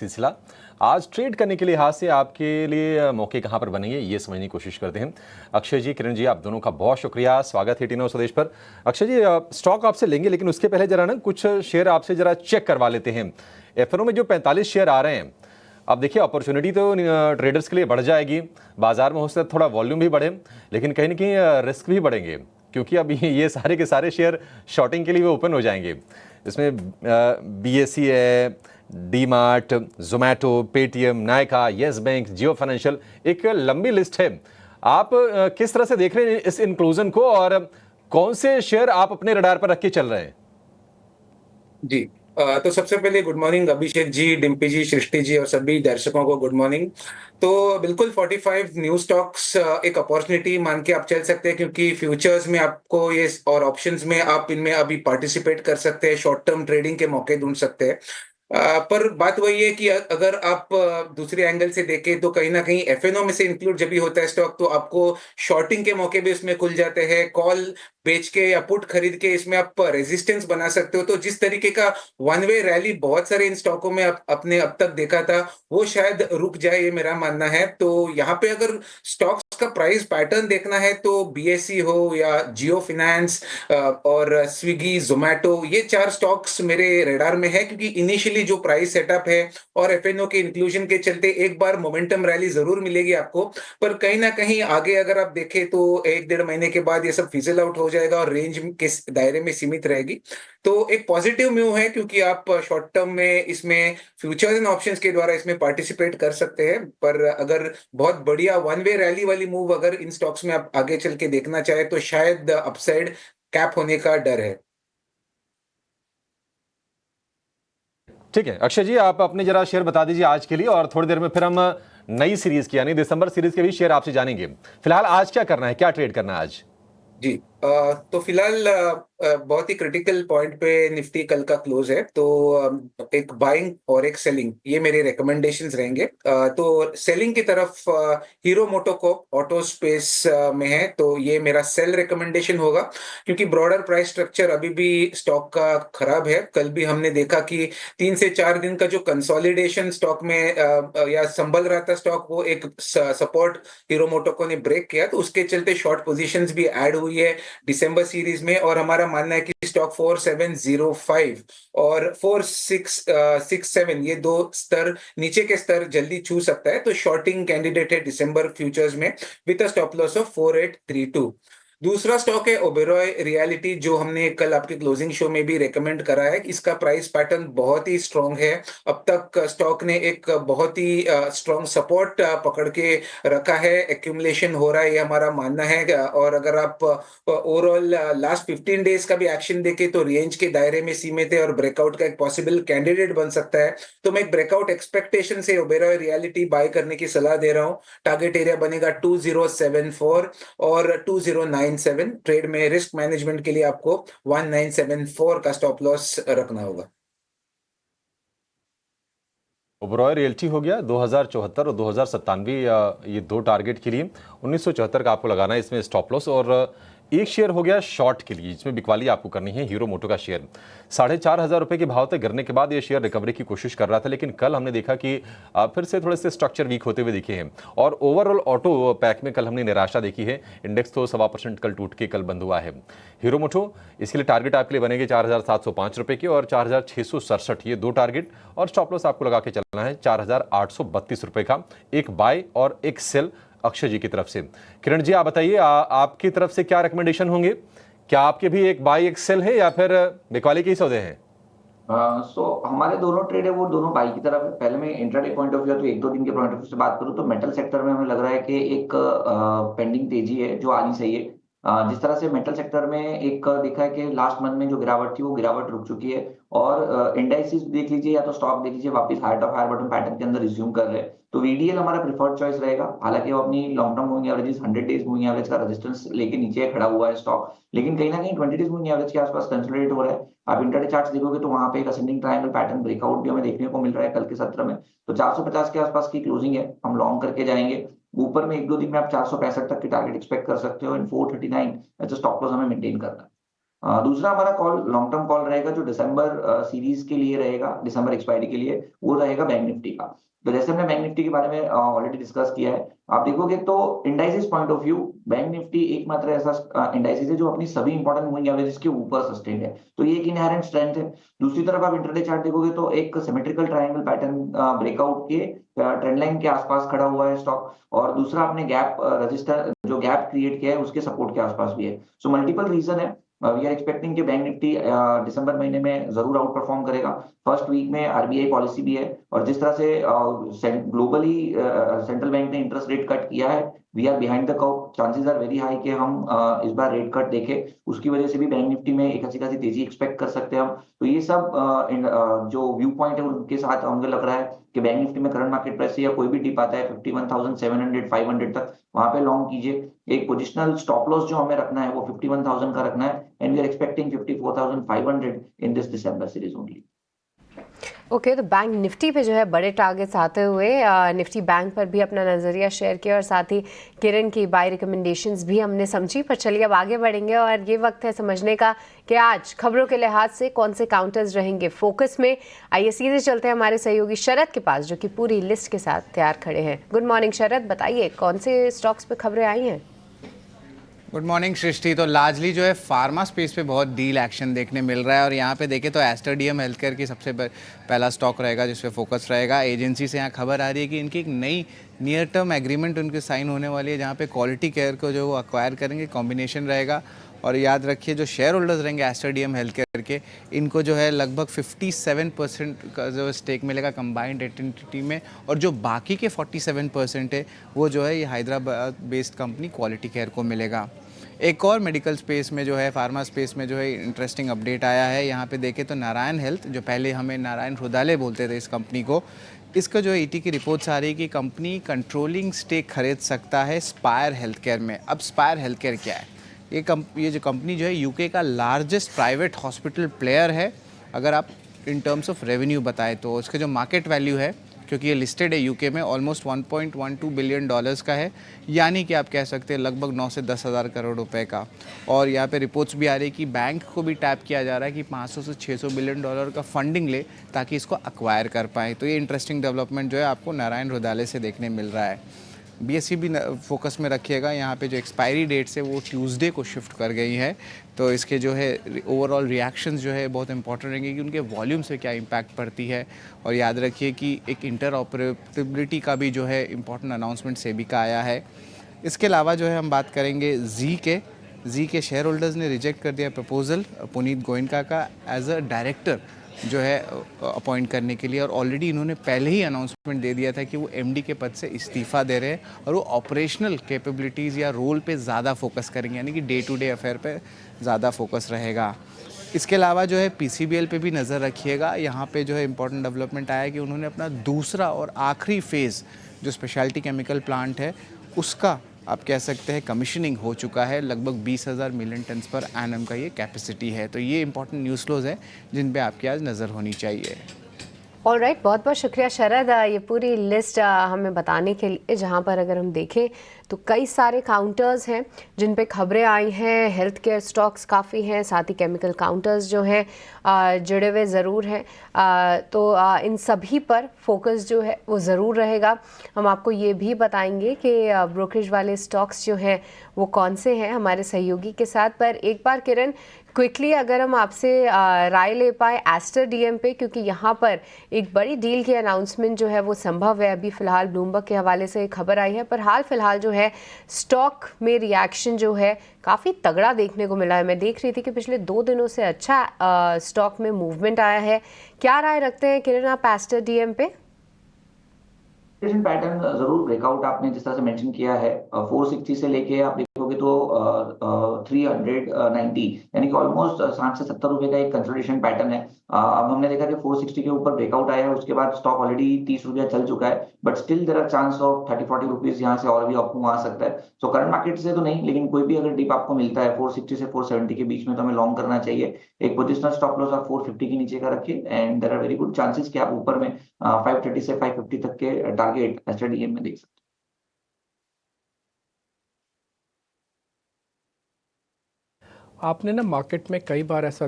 सिलसिला। आज ट्रेड करने के लिहाज से आपके लिए मौके कहाँ पर बनेंगे ये समझने की कोशिश करते हैं। अक्षय जी, किरण जी, आप दोनों का बहुत शुक्रिया, स्वागत है टी9 स्वदेश पर। अक्षय जी, स्टॉक आपसे लेंगे लेकिन उसके पहले जरा ना कुछ शेयर आपसे जरा चेक करवा लेते हैं। एफएनओ में जो 45 शेयर आ रहे हैं, अब देखिए अपॉर्चुनिटी तो ट्रेडर्स के लिए बढ़ जाएगी, बाजार में हो सकता है थोड़ा वॉल्यूम भी बढ़े, लेकिन कहीं ना कहीं रिस्क भी बढ़ेंगे क्योंकि अब ये सारे के सारे शेयर शॉर्टिंग के लिए ओपन हो जाएंगे। इसमें बीएसई है, D Mart, Zomato, Paytm, Nykaa, Yes Bank, Jio Financial, एक लंबी लिस्ट है। आप किस तरह से देख रहे हैं इस इंक्लूजन को और कौन से शेयर आप अपने रडार पर रख के चल रहे हैं? जी। तो सबसे पहले गुड मॉर्निंग अभिषेक जी, डिम्पी जी, सृष्टि जी और सभी दर्शकों को गुड मॉर्निंग। तो बिल्कुल 45 न्यू स्टॉक्स एक अपॉर्चुनिटी मान के आप चल सकते हैं, क्योंकि फ्यूचर्स में आपको ये और ऑप्शंस में आप इनमें अभी पार्टिसिपेट कर सकते हैं, शॉर्ट टर्म ट्रेडिंग के मौके ढूंढ सकते हैं। पर बात वही है कि अगर आप दूसरे एंगल से देखें तो कहीं न कहीं एफएनओ में से इंक्लूड जब भी होता है स्टॉक, तो आपको शॉर्टिंग के मौके भी इसमें खुल जाते हैं। कॉल बेच के या पुट खरीद के इसमें आप रेजिस्टेंस बना सकते हो। तो जिस तरीके का वन वे रैली बहुत सारे इन स्टॉकों में आपने अब तक देखा था, वो शायद रुक जाए, ये मेरा मानना है। तो यहाँ पे अगर स्टॉक्स का प्राइस पैटर्न देखना है तो बीएसई हो या जियो फाइनेंस और स्विगी, ज़ोमैटो, ये 4 स्टॉक्स मेरे रडार में है, क्योंकि इनिशियली जो प्राइस सेटअप है और एफएनओ के इंक्लूजन के चलते एक बार मोमेंटम रैली ज़रूर मिलेगी आपको। पर कहीं न कहीं आगे अगर आप देखें तो 1 डेढ़ महीने के बाद ये सब फिज़ल आउट हो जाएगा और रेंज के दायरे में सीमित रहेगी। तो एक पॉजिटिव मूव है, क्योंकि आप शॉर्ट टर्म में इसमें फ्यूचर्स एंड ऑप्शंस के द्वारा इसमें पार्टिसिपेट कर सकते हैं। पर अगर बहुत बढ़िया वन वे रैली वाली मूव अगर इन स्टॉक्स में आप आगे चल के देखना चाहें, तो शायद अपसाइड कैप होने का डर है। ठीक है अक्षय जी, आप अपने जरा शेयर बता दीजिए आज के लिए और थोड़ी देर में फिर हम नई सीरीज की यानी दिसंबर सीरीज के भी शेयर आपसे जानेंगे। फिलहाल आज क्या करना है, क्या ट्रेड करना है आज? जी। तो फिलहाल बहुत ही क्रिटिकल पॉइंट पे निफ्टी कल का क्लोज है, तो एक बाइंग और एक सेलिंग, ये मेरे रिकमेंडेशंस रहेंगे। तो सेलिंग की तरफ हीरो मोटोकॉर्प ऑटो स्पेस में है, तो ये मेरा सेल रिकमेंडेशन होगा, क्योंकि ब्रॉडर प्राइस स्ट्रक्चर अभी भी स्टॉक का खराब है। कल भी हमने देखा कि 3 से 4 दिन का जो कंसोलिडेशन स्टॉक में या संभल रहा था स्टॉक, वो एक सपोर्ट हीरो मोटोको ने ब्रेक किया, तो उसके चलते शॉर्ट पोजीशंस भी ऐड हुई है दिसंबर सीरीज में। और हमारा मानना है कि स्टॉक 4705 और 4667, ये दो स्तर, नीचे के स्तर जल्दी छू सकता है। तो शॉर्टिंग कैंडिडेट है दिसंबर फ्यूचर्स में with a stop loss of 4832। दूसरा स्टॉक है ओबेरॉय रियलिटी, जो हमने कल आपके क्लोजिंग शो में भी रेकमेंड करा है। इसका प्राइस पैटर्न बहुत ही स्ट्रांग है। अब तक स्टॉक ने एक बहुत ही स्ट्रांग सपोर्ट पकड़ के रखा है, एक्यूमुलेशन हो रहा है, ये हमारा मानना है। और अगर आप ओवरऑल लास्ट 15 डेज का भी एक्शन देखें तो रेंज के दायरे में सीमित है और ब्रेकआउट का एक पॉसिबल कैंडिडेट बन सकता है। तो मैं एक ब्रेकआउट एक्सपेक्टेशन से ओबेरॉय रियलिटी बाय करने की सलाह दे रहा हूँ। टारगेट एरिया बनेगा 2074 और 2097। ट्रेड में रिस्क मैनेजमेंट के लिए आपको 1974 का स्टॉप लॉस रखना होगा। ओबरॉय रियल्टी हो गया 2074 और 2097, ये दो टारगेट के लिए 1974 का आपको लगाना है इसमें स्टॉप लॉस। और एक शेयर हो गया शॉर्ट के लिए, इसमें बिकवाली आपको करनी है हीरो मोटो का शेयर। 4,500 के भाव तक गिरने के बाद ये शेयर रिकवरी की कोशिश कर रहा था, लेकिन कल हमने देखा कि फिर से थोड़े से स्ट्रक्चर वीक होते हुए दिखे हैं और ओवरऑल ऑटो पैक में कल हमने निराशा देखी है। इंडेक्स तो 1.25% कल टूट के कल बंद हुआ है। हीरो मोटो, इसके लिए टारगेट आपके लिए बनेंगे 4,705 के और 4,667, ये दो टारगेट। और स्टॉप लॉस आपको लगा के चलना है 4,832 रुपए का, एक बाय और एक सेल अक्षय जी की तरफ से। किरण जी, आप बताइए, आपकी तरफ से क्या रिकमेंडेशन होंगे? क्या आपके भी एक बाय एक सेल है या फिर बिकवाली के ही सौदे हैं? हमारे दोनों ट्रेड है वो दोनों बाई की तरफ है। पहले मैं इंट्राडे पॉइंट ऑफ व्यू तो 1-2 दिन के पॉइंट ऑफ व्यू से बात करूं तो मेटल सेक्टर में हमें लग रहा है कि एक पेंडिंग तेजी है जो आनी चाहिए। जिस तरह से मेटल सेक्टर में एक देखा है कि लास्ट मंथ में जो गिरावट थी वो गिरावट रुक चुकी है और इंडाइसिस देख लीजिए या तो स्टॉक देख लीजिए वापस higher top higher bottom pattern के अंदर रिज्यूम कर रहे हैं। तो वीडीएल हमारा प्रिफर्ड चॉइस रहेगा। हालांकि वो अपनी long term moving average 100 days moving average का रेजिस्टेंस लेके नीचे खड़ा हुआ है स्टॉक, लेकिन कहीं ना कहीं 20 डेज मूविंग एवरेज के आसपास कंसोलिडेट हो रहा है। आप इंटरडे चार्ट्स देखोगे तो वहां पे एक असेंडिंग ट्रायंगल पैटर्न ब्रेकआउट भी हमें देखने को मिल रहा है कल के सत्र में। तो 450 के आसपास की क्लोजिंग है, हम लॉन्ग करके जाएंगे। ऊपर में 1-2 दिन में आप 465 तक की टारगेट एक्सपेक्ट कर सकते हो। इन 439 एज स्टॉप लॉस हमें मेंटेन करना है। दूसरा हमारा कॉल लॉन्ग टर्म कॉल रहेगा जो दिसंबर सीरीज के लिए रहेगा, दिसंबर एक्सपायरी के लिए, वो रहेगा बैंक निफ्टी का। तो जैसे हमने बैंक निफ्टी के बारे में ऑलरेडी डिस्कस किया है, आप देखोगे तो indices point of view bank Nifty एकमात्र ऐसा इंडाइसिस है जो अपनी सभी इंपॉर्टेंट मूविंग एवरेजेस के ऊपर सस्टेन्ड है, तो ये एक इनहेरेंट स्ट्रेंथ है। दूसरी तरफ आप इंटरडे चार्ट देखोगे तो एक सिमेट्रिकल ट्रायंगल पैटर्न ब्रेकआउट के ट्रेंड लाइन के आसपास खड़ा हुआ है स्टॉक, और दूसरा आपने गैप रजिस्टर जो गैप क्रिएट किया है उसके सपोर्ट के आसपास भी है। सो मल्टीपल रीजन है। वी आर एक्सपेक्टिंग कि बैंक निफ्टी दिसंबर महीने में जरूर आउट परफॉर्म करेगा। फर्स्ट वीक में आरबीआई पॉलिसी भी है, और जिस तरह से ग्लोबली सेंट्रल बैंक ने इंटरेस्ट रेट कट किया है, we are behind the curve, chances are very high कि हम इस बार रेट कट देखें, उसकी वजह से भी बैंक निफ्टी में एक अच्छी खासी तेजी एक्सपेक्ट कर सकते हैं हम। तो ये सब जो व्यू पॉइंट है उनके साथ मुझे लग रहा है कि बैंक निफ्टी में करंट मार्केट प्राइस से या कोई भी डिप आता है 51,700 500 तक, वहां पे लॉन्ग कीजिए। एक पोजिशनल स्टॉप लॉस जो हमें रखना है वो 51,000 का रखना है, and we are expecting 54,500 in this December series only. Okay, तो बैंक निफ्टी पे जो है बड़े टारगेट्स आते हुए निफ्टी बैंक पर भी अपना नज़रिया शेयर किया, और साथ ही किरण की बाय रिकमेंडेशंस भी हमने समझी। पर चलिए अब आगे बढ़ेंगे और ये वक्त है समझने का कि आज खबरों के लिहाज से कौन से काउंटर्स रहेंगे फोकस में। आइए सीधे चलते हैं हमारे सहयोगी शरद के पास, जो कि पूरी लिस्ट के साथ तैयार खड़े हैं। गुड मॉर्निंग शरद, बताइए कौन से स्टॉक्स पे खबरें आई हैं? गुड मॉर्निंग सृष्टि। तो लार्जली जो है फार्मा स्पेस पे बहुत डील एक्शन देखने मिल रहा है, और यहाँ पे देखें तो एस्टर डीएम हेल्थकेयर की सबसे पहला स्टॉक रहेगा जिस पे फोकस रहेगा। एजेंसी से यहाँ खबर आ रही है कि इनकी एक नई नियर टर्म एग्रीमेंट उनकी साइन होने वाली है, जहाँ पे क्वालिटी केयर को जो वो अक्वायर करेंगे, कॉम्बिनेशन रहेगा। और याद रखिए जो शेयर होल्डर्स रहेंगे एस्टर डीएम हेल्थकेयर के, इनको जो है लगभग 57% का जो स्टेक मिलेगा कंबाइंड एंटिटी में, और जो बाकी के 47% है वो जो है ये Hyderabad based company quality care को मिलेगा। एक और मेडिकल स्पेस में जो है फार्मा स्पेस में जो है इंटरेस्टिंग अपडेट आया है। यहाँ पे देखें तो नारायण हेल्थ, जो पहले हमें नारायण हृदयालय बोलते थे इस कंपनी को, इसका जो ईटी की रिपोर्ट्स आ रही है कि कंपनी कंट्रोलिंग स्टेक खरीद सकता है स्पायर हेल्थ केयर में। अब स्पायर हेल्थ केयर क्या है? ये जो कंपनी जो है यूके का लार्जेस्ट प्राइवेट हॉस्पिटल प्लेयर है, अगर आप इन टर्म्स ऑफ रेवेन्यू बताएं तो। इसका जो मार्केट वैल्यू है, क्योंकि ये लिस्टेड है यूके में, ऑलमोस्ट 1.12 बिलियन डॉलर्स का है, यानी कि आप कह सकते हैं लगभग 9 से 10 हज़ार करोड़ रुपए का। और यहाँ पे रिपोर्ट्स भी आ रही है कि बैंक को भी टैप किया जा रहा है कि 500 से 600 बिलियन डॉलर का फंडिंग ले ताकि इसको अक्वायर कर पाएँ। तो ये इंटरेस्टिंग डेवलपमेंट जो है आपको नारायण हृदयालय से देखने मिल रहा है। बीएसई भी फोकस में रखिएगा। यहाँ पे जो एक्सपायरी डेट्स है वो ट्यूसडे को शिफ्ट कर गई है, तो इसके जो है ओवरऑल रिएक्शंस जो है बहुत इंपॉर्टेंट रहेंगे कि उनके वॉल्यूम से क्या इम्पैक्ट पड़ती है। और याद रखिए कि एक इंटरऑपरेबिलिटी का भी जो है इम्पॉर्टेंट अनाउंसमेंट सेबी का आया है। इसके अलावा जो है हम बात करेंगे जी के शेयर होल्डर्स ने रिजेक्ट कर दिया प्रपोजल पुनीत गोयनका का एज अ डायरेक्टर जो है अपॉइंट करने के लिए, और ऑलरेडी इन्होंने पहले ही अनाउंसमेंट दे दिया था कि वो एमडी के पद से इस्तीफ़ा दे रहे हैं और वो ऑपरेशनल कैपेबिलिटीज़ या रोल पे ज़्यादा फोकस करेंगे, यानी कि डे टू डे अफेयर पे ज़्यादा फोकस रहेगा। इसके अलावा जो है पीसीबीएल पे भी नज़र रखिएगा। यहाँ पे जो है इंपॉर्टेंट डेवलपमेंट आया है कि उन्होंने अपना दूसरा और आखिरी फेज़ जो स्पेशलिटी केमिकल प्लांट है उसका आप कह सकते हैं कमीशनिंग हो चुका है। लगभग 20,000 मिलियन टन्स पर एनम का ये कैपेसिटी है। तो ये इंपॉर्टेंट न्यूज़ फ्लोज हैं जिन पे आपकी आज नज़र होनी चाहिए। ऑलराइट, बहुत बहुत शुक्रिया शरद ये पूरी लिस्ट हमें बताने के लिए, जहां पर अगर हम देखें तो कई सारे काउंटर्स हैं जिन पे खबरें आई हैं। हेल्थ केयर स्टॉक्स काफ़ी हैं, साथ ही केमिकल काउंटर्स जो हैं जुड़े हुए ज़रूर हैं। तो इन सभी पर फोकस जो है वो ज़रूर रहेगा। हम आपको ये भी बताएंगे कि ब्रोकरेज वाले स्टॉक्स जो हैं वो कौन से हैं हमारे सहयोगी के साथ। पर एक बार किरण क्विकली अगर हम आपसे राय ले पाए एस्टर डीएम पे, क्योंकि यहाँ पर एक बड़ी डील की अनाउंसमेंट जो है वो संभव है। अभी फ़िलहाल ब्लूमबर्ग के हवाले से खबर आई है, पर हाल फिलहाल जो है स्टॉक में रिएक्शन जो है काफ़ी तगड़ा देखने को मिला है। मैं देख रही थी कि पिछले 2 दिनों से अच्छा स्टॉक में मूवमेंट आया है। क्या राय रखते हैं किरण आप एस्टर डीएम पे? पैटर्न जरूर ब्रेकआउट आपने जिस तरह से मेंशन किया है 460 से लेके आप देखोगे तो 390 यानी कि ऑलमोस्ट 60 से 70 रुपए का एक कंसोलिडेशन पैटर्न है। अब हमने देखा कि 460 के ऊपर ब्रेकआउट आया है, उसके बाद स्टॉक ऑलरेडी 30 रुपया चल चुका है, but still there are chance of 30-40 rupees यहाँ से और भी अप आ सकता है। सो करंट मार्केट से तो नहीं, लेकिन कोई भी अगर डिप आपको मिलता है 460 से 470 के बीच में तो हमें लॉन्ग करना चाहिए। एक पोजिशनल स्टॉप लॉस आप 450 के नीचे का रखिए, and there are very good chances कि आप ऊपर में 530 से 550 तक के टारगेट एस्टर डीएम में देख सकते हैं। आपने ना मार्केट में कई बार ऐसा